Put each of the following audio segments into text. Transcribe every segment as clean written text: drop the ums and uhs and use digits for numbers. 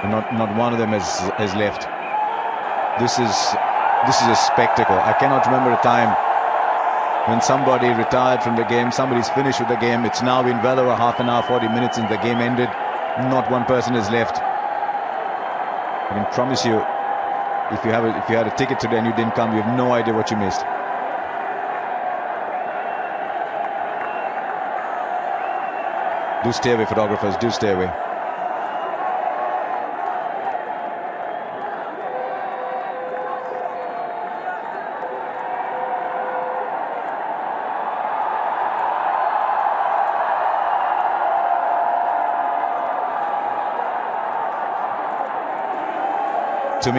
and not one of them has left. This is a spectacle. I cannot remember a time when somebody retired from the game, somebody's finished with the game. It's now been well over half an hour, 40 minutes since the game ended. Not one person is left. I can promise you, if you had a ticket today and you didn't come, you have no idea what you missed. Do stay away, photographers, do stay away. To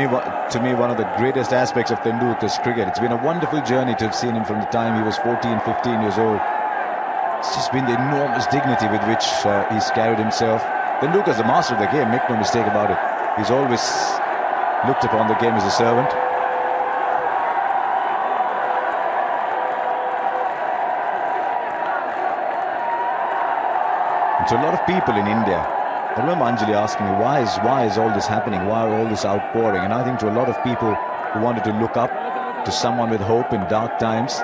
me, one of the greatest aspects of Tendulkar's cricket. It's been a wonderful journey to have seen him from the time he was 14, 15 years old. It's just been the enormous dignity with which he's carried himself. Tendulkar's the master of the game, make no mistake about it. He's always looked upon the game as a servant. And to a lot of people in India, I remember Anjali asking me, why is all this happening? Why all this outpouring? And I think to a lot of people who wanted to look up to someone with hope in dark times,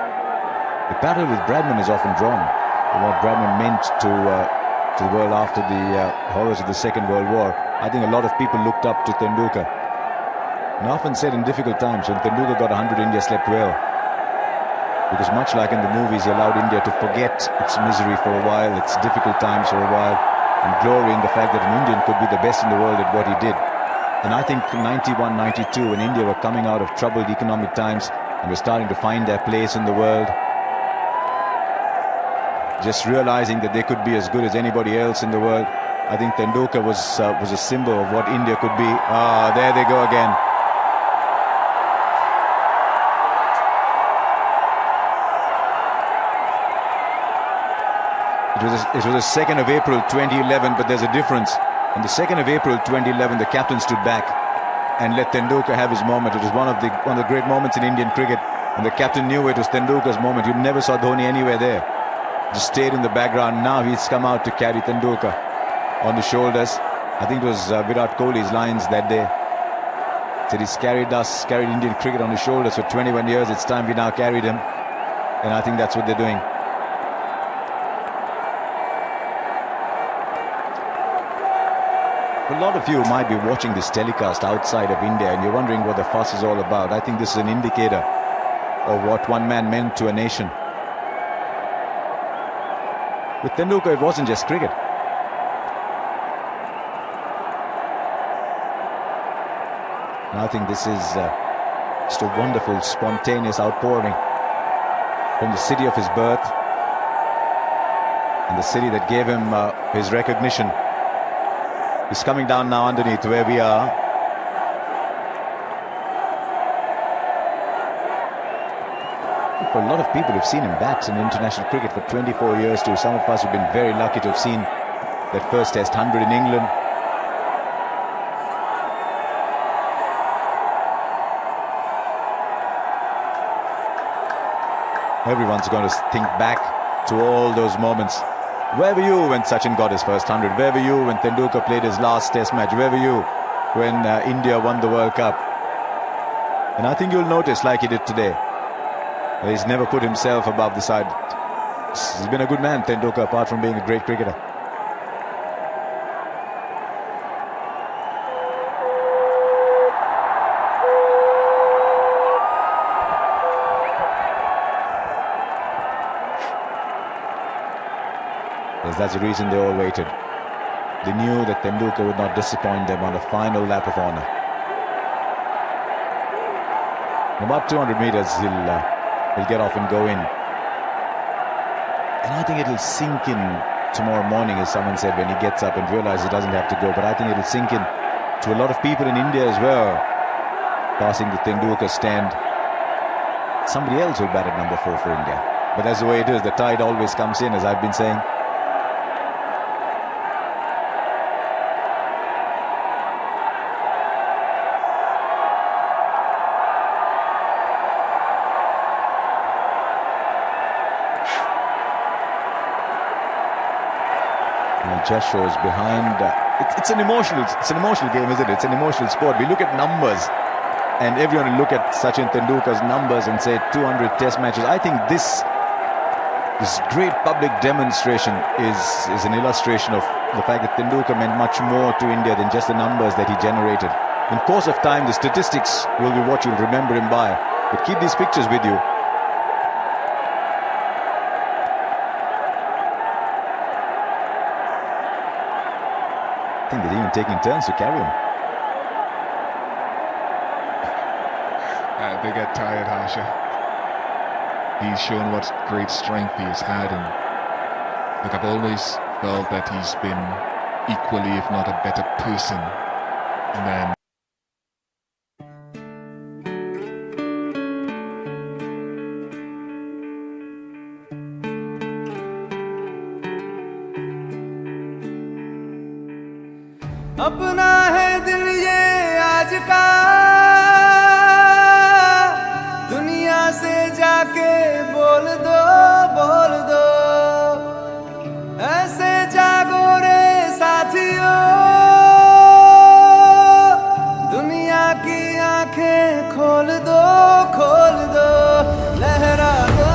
the parallel with Bradman is often drawn. And what Bradman meant to the world after the horrors of the Second World War. I think a lot of people looked up to Tendulkar. And often said in difficult times, when Tendulkar got 100, India slept well. Because much like in the movies, he allowed India to forget its misery for a while, its difficult times for a while, and glory in the fact that an Indian could be the best in the world at what he did. And I think 91, 92, when India were coming out of troubled economic times and were starting to find their place in the world, just realizing that they could be as good as anybody else in the world, I think Tendulkar was a symbol of what India could be. Ah, there they go again. It was the 2nd of April 2011, but there's a difference. On the 2nd of April 2011, the captain stood back and let Tendulkar have his moment. It was one of the great moments in Indian cricket, and the captain knew it was Tendulkar's moment. You never saw Dhoni anywhere there. Just stayed in the background. Now he's come out to carry Tendulkar on the shoulders. I think it was Virat Kohli's lines that day. Said he's carried Indian cricket on his shoulders for 21 years. It's time we now carried him. And I think that's what they're doing. A lot of you might be watching this telecast outside of India and you're wondering what the fuss is all about. I think this is an indicator of what one man meant to a nation. With Tendulkar, it wasn't just cricket. And I think this is just a wonderful, spontaneous outpouring from the city of his birth and the city that gave him his recognition. He's coming down now underneath where we are. For a lot of people who've seen him bat in international cricket for 24 years too. Some of us have been very lucky to have seen that first Test 100 in England. Everyone's going to think back to all those moments. Where were you when Sachin got his first 100? Where were you when Tendulkar played his last Test match? Where were you when India won the World Cup? And I think you'll notice, like he did today, he's never put himself above the side. He's been a good man, Tendulkar, apart from being a great cricketer. Yes, that's the reason they all waited. They knew that Tendulkar would not disappoint them on the final lap of honour. In about 200 metres, he'll get off and go in. And I think it'll sink in tomorrow morning, as someone said, when he gets up and realizes he doesn't have to go. But I think it'll sink in to a lot of people in India as well, passing the Tendulkar stand. Somebody else will bat at number 4 for India. But that's the way it is. The tide always comes in, as I've been saying. It just shows behind it's an emotional game, isn't it? It's an emotional sport. We look at numbers, and everyone will look at Sachin Tendulkar's numbers and say 200 Test matches. I think this great public demonstration is an illustration of the fact that Tendulkar meant much more to India than just the numbers that he generated. In course of time, the statistics will be what you'll remember him by. But keep these pictures with you. I think they're even taking turns to carry him. They get tired, Harsha. He's shown what great strength he has had, and look, I've always felt that he's been equally, if not a better person than अपना है दिल ये आज का, दुनिया से जाके बोल दो, बोल दो, ऐसे जागो रे साथियों, दुनिया की आंखें खोल दो, खोल दो, लहरा दो,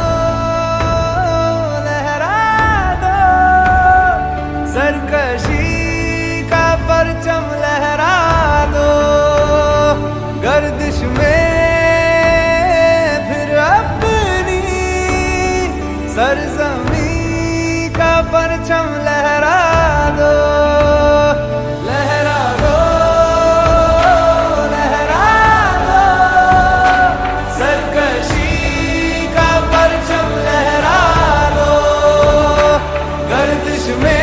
लहरा दो, सरकशी परचम लहरा दो, गर्दिश में फिर अपनी सरजमी का परचम लहरा दो, लहरा दो, लहरा दो, सरकशी का परचम लहरा दो, गर्दिश में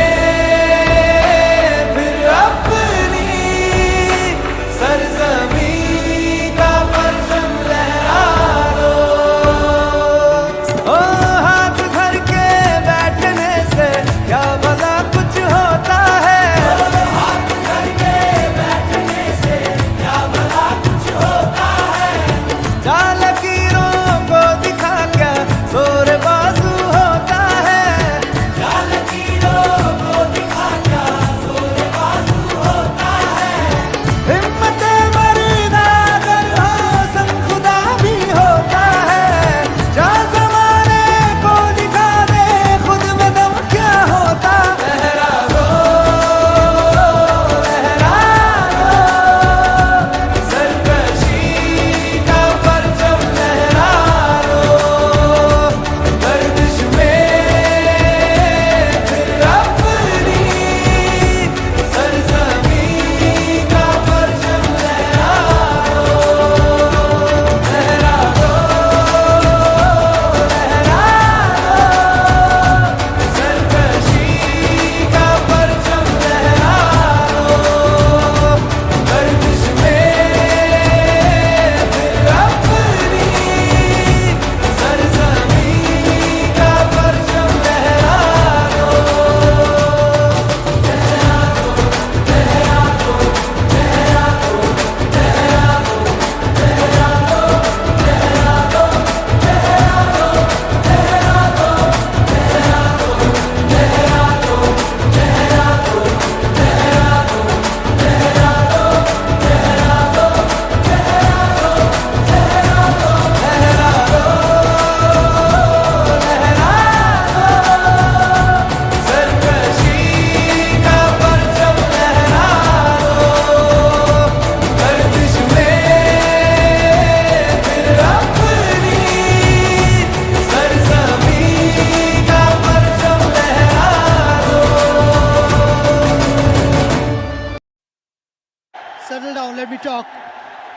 Settle down, let me talk.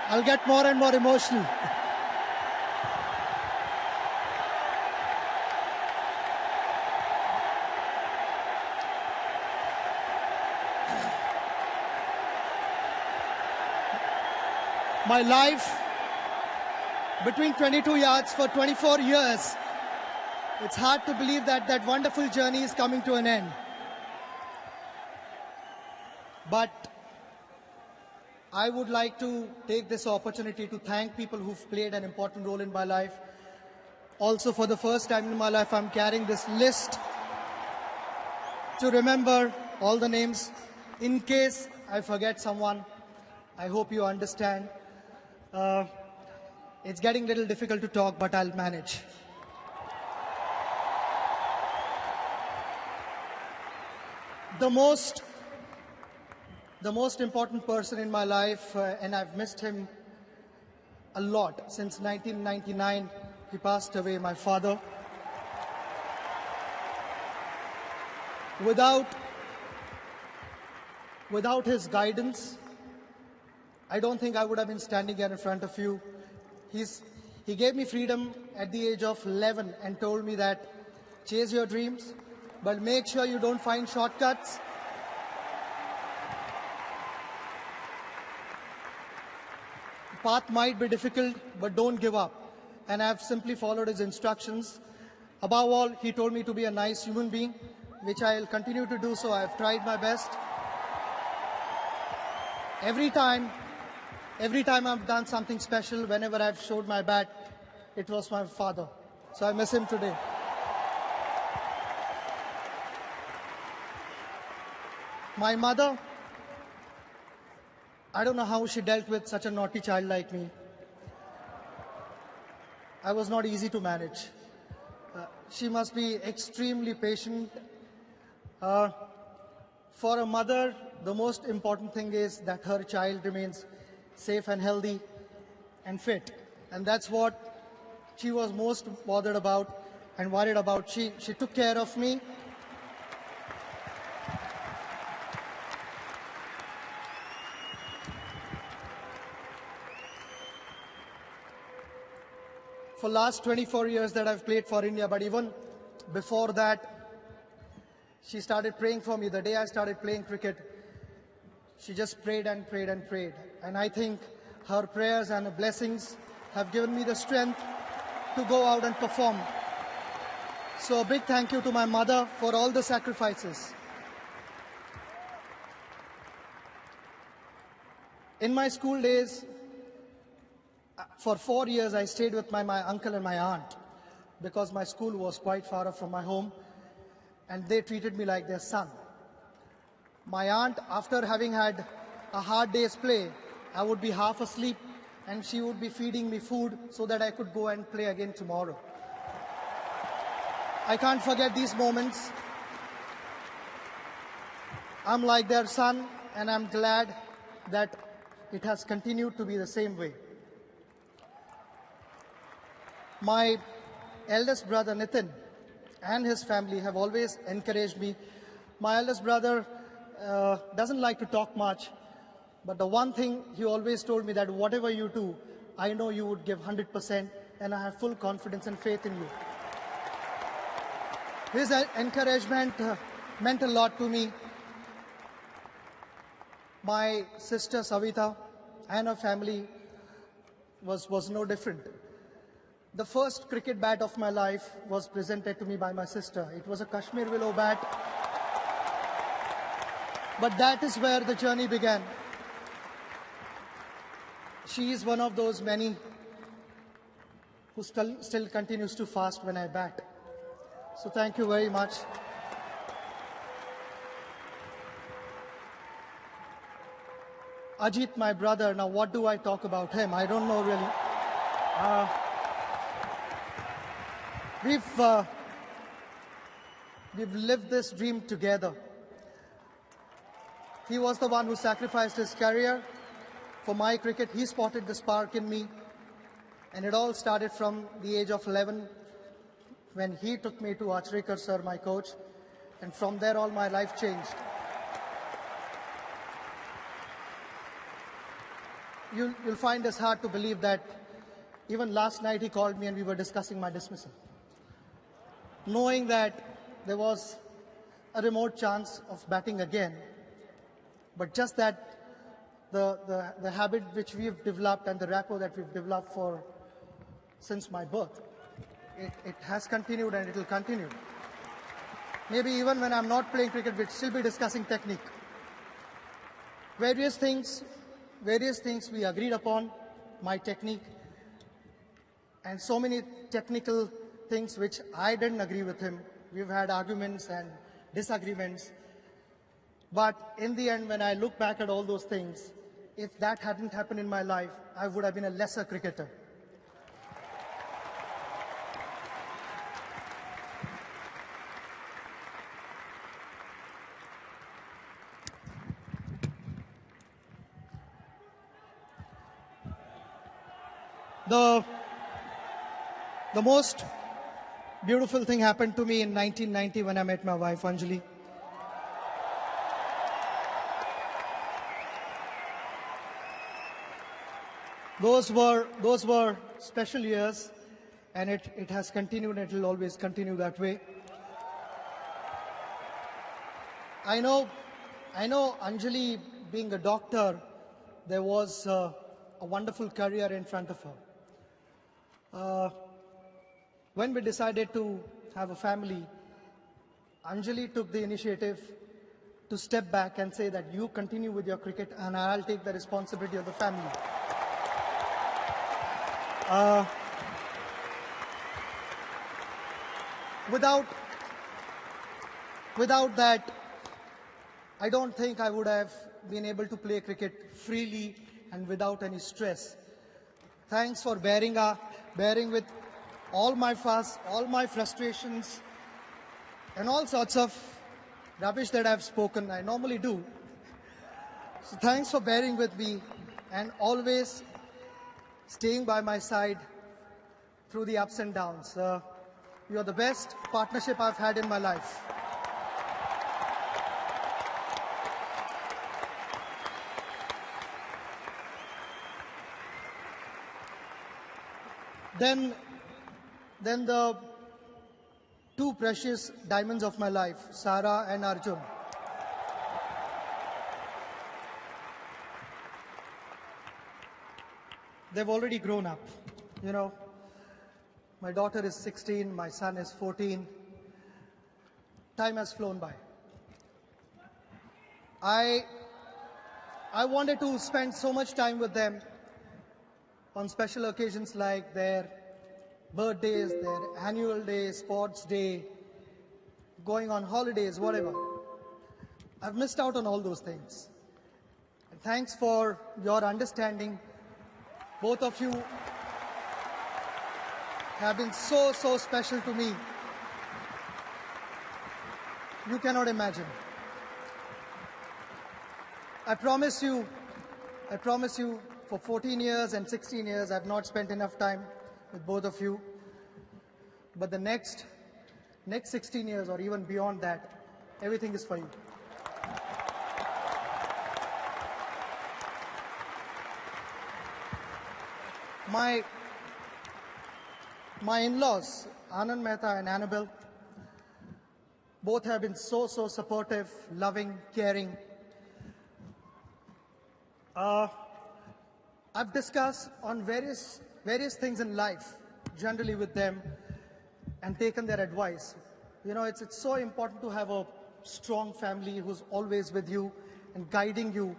I'll get more and more emotional. My life between 22 yards for 24 years, it's hard to believe that that wonderful journey is coming to an end. But I would like to take this opportunity to thank people who've played an important role in my life. Also, for the first time in my life, I'm carrying this list to remember all the names in case I forget someone, I hope you understand. It's getting a little difficult to talk, but I'll manage. The most important person in my life, and I've missed him a lot since 1999. He passed away, my father. Without his guidance, I don't think I would have been standing here in front of you. He gave me freedom at the age of 11 and told me that chase your dreams, but make sure you don't find shortcuts. The path might be difficult, but don't give up. And I've simply followed his instructions. Above all, he told me to be a nice human being, which I'll continue to do so. I've tried my best. Every time I've done something special, whenever I've showed my bat, it was my father. So I miss him today. My mother, I don't know how she dealt with such a naughty child like me. I was not easy to manage. She must be extremely patient. For a mother, the most important thing is that her child remains safe and healthy and fit. And that's what she was most bothered about and worried about. She took care of me. For last 24 years that I've played for India, but even before that, she started praying for me. The day I started playing cricket, she just prayed and prayed and prayed. And I think her prayers and her blessings have given me the strength to go out and perform. So a big thank you to my mother for all the sacrifices. In my school days, for 4 years, I stayed with my uncle and my aunt because my school was quite far off from my home, and they treated me like their son. My aunt, after having had a hard day's play, I would be half asleep and she would be feeding me food so that I could go and play again tomorrow. I can't forget these moments. I'm like their son, and I'm glad that it has continued to be the same way. My eldest brother Nitin and his family have always encouraged me. My eldest brother doesn't like to talk much, but the one thing he always told me that whatever you do, I know you would give 100%, and I have full confidence and faith in you. His encouragement meant a lot to me. My sister Savita and her family was no different. The first cricket bat of my life was presented to me by my sister. It was a Kashmir willow bat. But that is where the journey began. She is one of those many who still continues to fast when I bat. So thank you very much. Ajit, my brother, now what do I talk about him? I don't know really. We've lived this dream together. He was the one who sacrificed his career for my cricket. He spotted the spark in me, and it all started from the age of 11 when he took me to Achrikar sir, my coach, and from there all my life changed. You'll find this hard to believe that even last night he called me and we were discussing my dismissal, knowing that there was a remote chance of batting again. But just that the habit which we've developed and the rapport that we've developed since my birth, it has continued and it will continue. Maybe even when I'm not playing cricket, we'll still be discussing technique. Various things we agreed upon, my technique, and so many technical things which I didn't agree with him. We've had arguments and disagreements. But in the end, when I look back at all those things, if that hadn't happened in my life, I would have been a lesser cricketer. The most beautiful thing happened to me in 1990 when I met my wife, Anjali. Those were special years, and it has continued and it will always continue that way. I know Anjali, being a doctor, there was a wonderful career in front of her. When we decided to have a family, Anjali took the initiative to step back and say that you continue with your cricket and I'll take the responsibility of the family. Without that, I don't think I would have been able to play cricket freely and without any stress. Thanks for bearing with all my fuss, all my frustrations, and all sorts of rubbish that I've spoken. I normally do. So thanks for bearing with me and always staying by my side through the ups and downs. You are the best partnership I've had in my life. Then the two precious diamonds of my life, Sarah and Arjun. They've already grown up. You know, my daughter is 16, my son is 14. Time has flown by. I wanted to spend so much time with them on special occasions like their birthdays, their annual day, sports day, going on holidays, whatever. I've missed out on all those things. And thanks for your understanding. Both of you have been so special to me. You cannot imagine. I promise you, for 14 years and 16 years, I've not spent enough time with both of you. But the next 16 years or even beyond that, everything is for you. My in-laws, Anand Mehta and Annabelle, both have been so supportive, loving, caring. I've discussed on various things in life, generally with them, and taken their advice. You know, it's so important to have a strong family who's always with you and guiding you.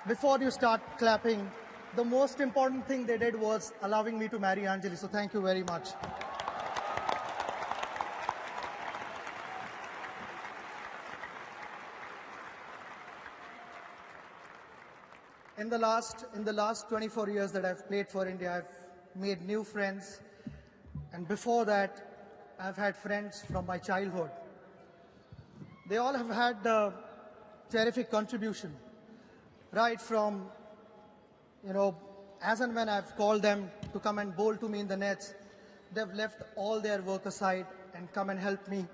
Before you start clapping, the most important thing they did was allowing me to marry Anjali, so thank you very much. In the last 24 years that I've played for India, I've made new friends, and before that, I've had friends from my childhood. They all have had a terrific contribution, right from, you know, as and when I've called them to come and bowl to me in the nets, they've left all their work aside and come and help me.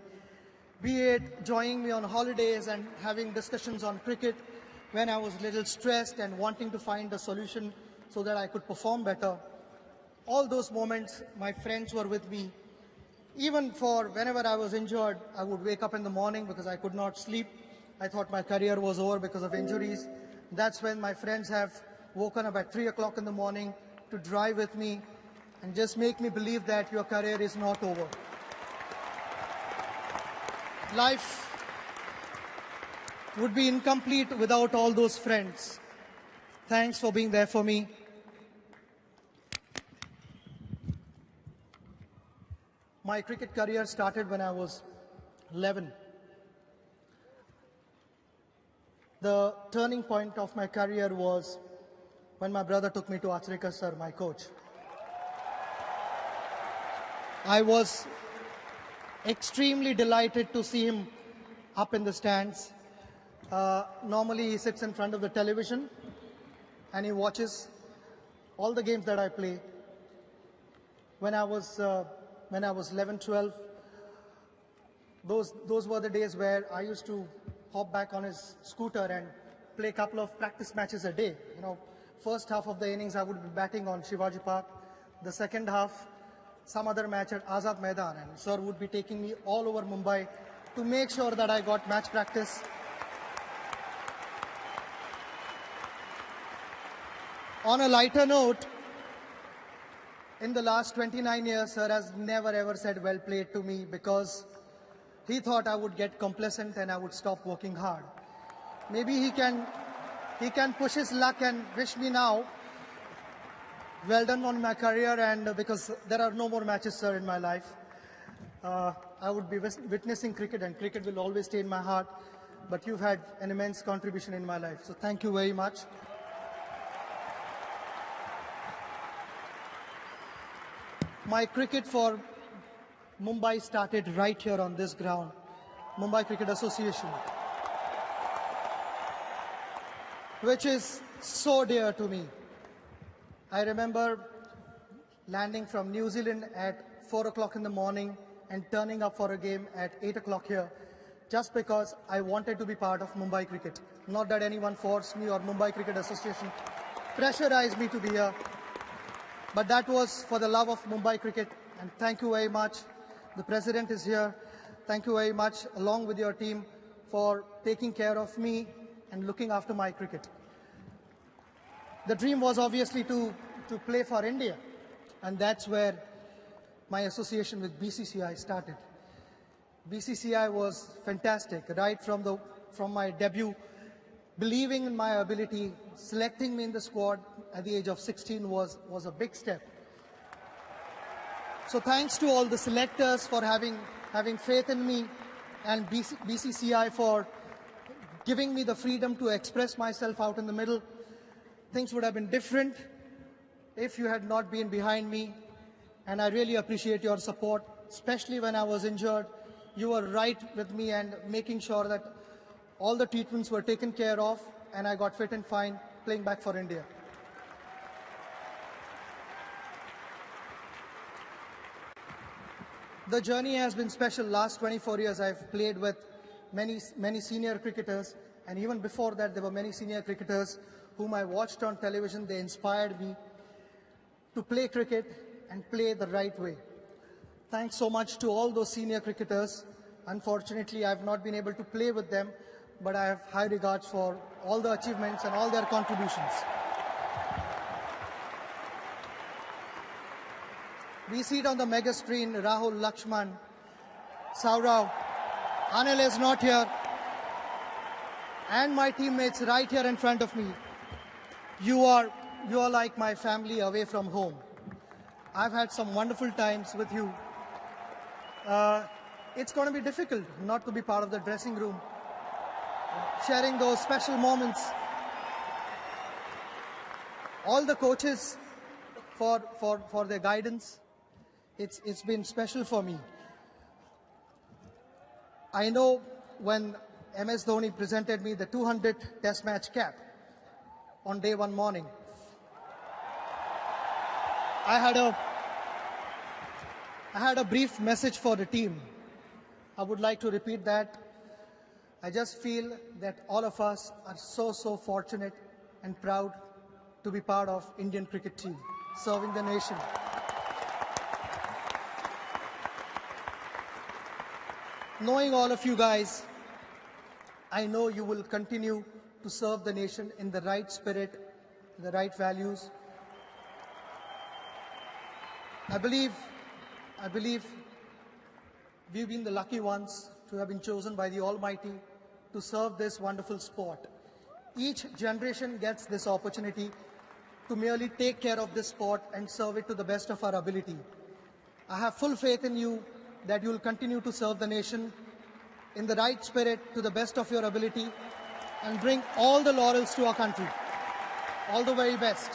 Be it joining me on holidays and having discussions on cricket when I was a little stressed and wanting to find a solution so that I could perform better. All those moments, my friends were with me. Even for whenever I was injured, I would wake up in the morning because I could not sleep. I thought my career was over because of injuries. That's when my friends have woken up at 3 o'clock in the morning to drive with me and just make me believe that your career is not over. Life would be incomplete without all those friends. Thanks for being there for me. My cricket career started when I was 11. The turning point of my career was when my brother took me to Acharikar sir, my coach. I was extremely delighted to see him up in the stands. Normally he sits in front of the television and he watches all the games that I play. When I was 11, 12, those were the days where I used to hop back on his scooter and play a couple of practice matches a day. You know, first half of the innings I would be batting on Shivaji Park. The second half, some other match at Azad Maidan, and sir would be taking me all over Mumbai to make sure that I got match practice. On a lighter note, in the last 29 years, sir has never ever said well played to me because he thought I would get complacent and I would stop working hard. Maybe he can push his luck and wish me now well done on my career, and because there are no more matches, sir, in my life. I would be witnessing cricket, and cricket will always stay in my heart. But you've had an immense contribution in my life, so thank you very much. My cricket for Mumbai started right here on this ground, Mumbai Cricket Association, which is so dear to me. I remember landing from New Zealand at 4 o'clock in the morning and turning up for a game at 8 o'clock here, just because I wanted to be part of Mumbai cricket. Not that anyone forced me or Mumbai Cricket Association pressurized me to be here, but that was for the love of Mumbai cricket. And thank you very much. The president is here. Thank you very much, along with your team, for taking care of me and looking after my cricket. The dream was obviously to play for India, and that's where my association with BCCI started. BCCI was fantastic, right from my debut. Believing in my ability, selecting me in the squad at the age of 16 was a big step. So thanks to all the selectors for having faith in me, and BCCI for giving me the freedom to express myself out in the middle. Things would have been different if you had not been behind me, and I really appreciate your support, especially when I was injured. You were right with me and making sure that all the treatments were taken care of, and I got fit and fine playing back for India. The journey has been special. Last 24 years I've played with many senior cricketers, and even before that there were many senior cricketers whom I watched on television. They inspired me to play cricket and play the right way. Thanks so much to all those senior cricketers. Unfortunately, I've not been able to play with them, but I have high regards for all the achievements and all their contributions. We see it on the mega screen, Rahul, Lakshman, Saurav. Anil is not here, and my teammates right here in front of me. You are like my family away from home. I've had some wonderful times with you. It's going to be difficult not to be part of the dressing room, sharing those special moments. All the coaches for their guidance. It's been special for me. I know when MS Dhoni presented me the 200 Test match cap on day one morning, I had a brief message for the team. I would like to repeat that. I just feel that all of us are so fortunate and proud to be part of Indian cricket team, serving the nation. Knowing all of you guys, I know you will continue to serve the nation in the right spirit, the right values. I believe we've been the lucky ones to have been chosen by the Almighty to serve this wonderful sport. Each generation gets this opportunity to merely take care of this sport and serve it to the best of our ability. I have full faith in you that you will continue to serve the nation in the right spirit to the best of your ability. and bring all the laurels to our country. All the very best.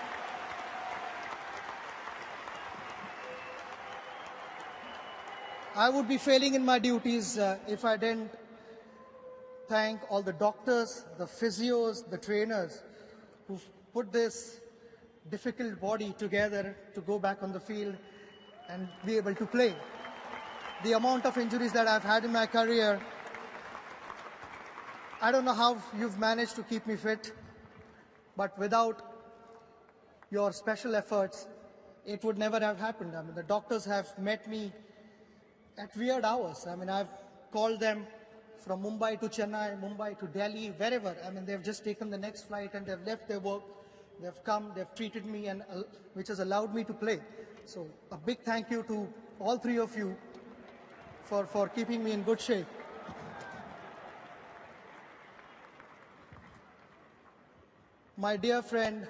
I would be failing in my duties if I didn't thank all the doctors, the physios, the trainers who've put this difficult body together to go back on the field and be able to play. The amount of injuries that I've had in my career, I don't know how you've managed to keep me fit, but without your special efforts, it would never have happened. I mean, the doctors have met me at weird hours. I mean, I've called them from Mumbai to Chennai, Mumbai to Delhi, wherever. I mean, they've just taken the next flight and they've left their work. They've come, they've treated me, and which has allowed me to play. So a big thank you to all three of you for keeping me in good shape. My dear friend,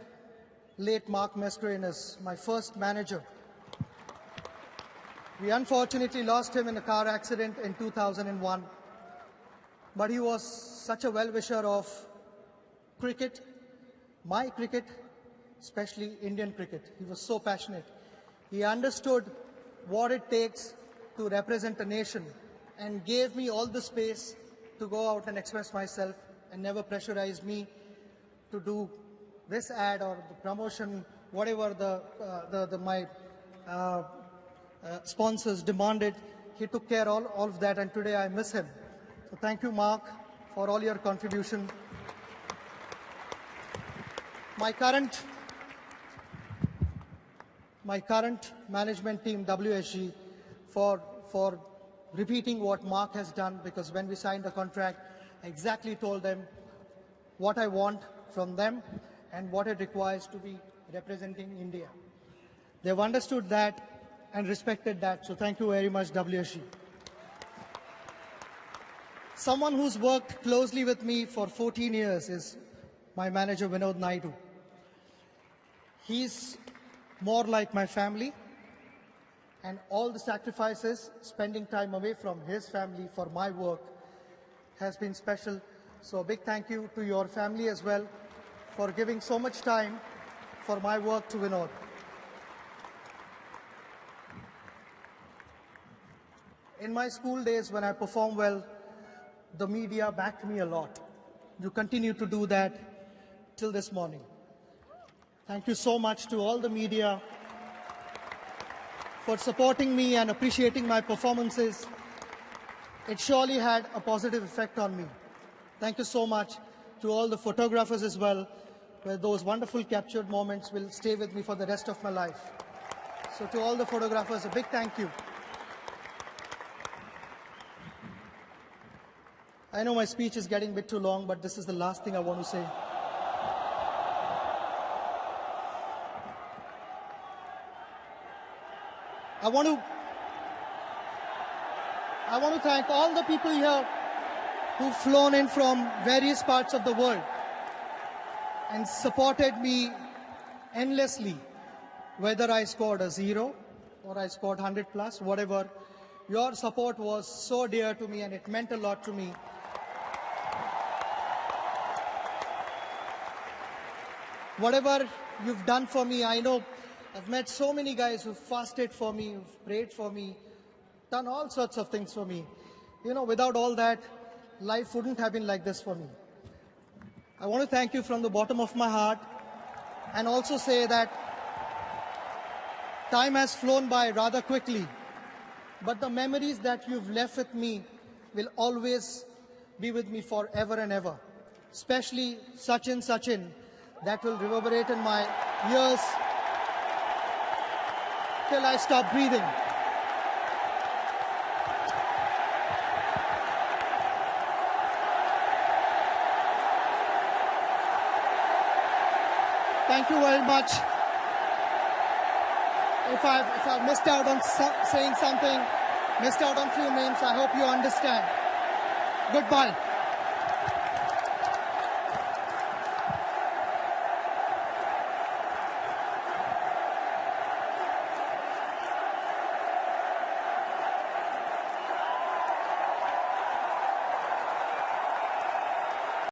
late Mark Mascarenhas is my first manager. We unfortunately lost him in a car accident in 2001. But he was such a well-wisher of cricket, my cricket, especially Indian cricket. He was so passionate. He understood what it takes to represent a nation and gave me all the space to go out and express myself and never pressurized me to do this ad or the promotion, whatever my sponsors demanded. He took care of all of that, and today I miss him. So thank you, Mark, for all your contribution. My current management team, WSG, for repeating what Mark has done, because when we signed the contract, I exactly told them what I want from them and what it requires to be representing India. They've understood that and respected that, so thank you very much, WSG. Someone who's worked closely with me for 14 years is my manager, Vinod Naidu. He's more like my family, and all the sacrifices, spending time away from his family for my work, has been special. So a big thank you to your family as well for giving so much time for my work to Vinod. In my school days, when I performed well, the media backed me a lot. You continue to do that till this morning. Thank you so much to all the media for supporting me and appreciating my performances. It surely had a positive effect on me. Thank you so much to all the photographers as well, where those wonderful captured moments will stay with me for the rest of my life. So to all the photographers, a big thank you. I know my speech is getting a bit too long, but this is the last thing I want to say. I want to thank all the people here who've flown in from various parts of the world and supported me endlessly, whether I scored a 0 or I scored 100 plus, whatever. Your support was so dear to me and it meant a lot to me. Whatever you've done for me, I know I've met so many guys who've fasted for me, who've prayed for me, done all sorts of things for me. You know, without all that, life wouldn't have been like this for me. I want to thank you from the bottom of my heart and also say that time has flown by rather quickly, but the memories that you've left with me will always be with me forever and ever. Especially Sachin, that will reverberate in my ears till I stop breathing. Thank you very much. If I've missed out on saying something, missed out on few names, I hope you understand. Goodbye.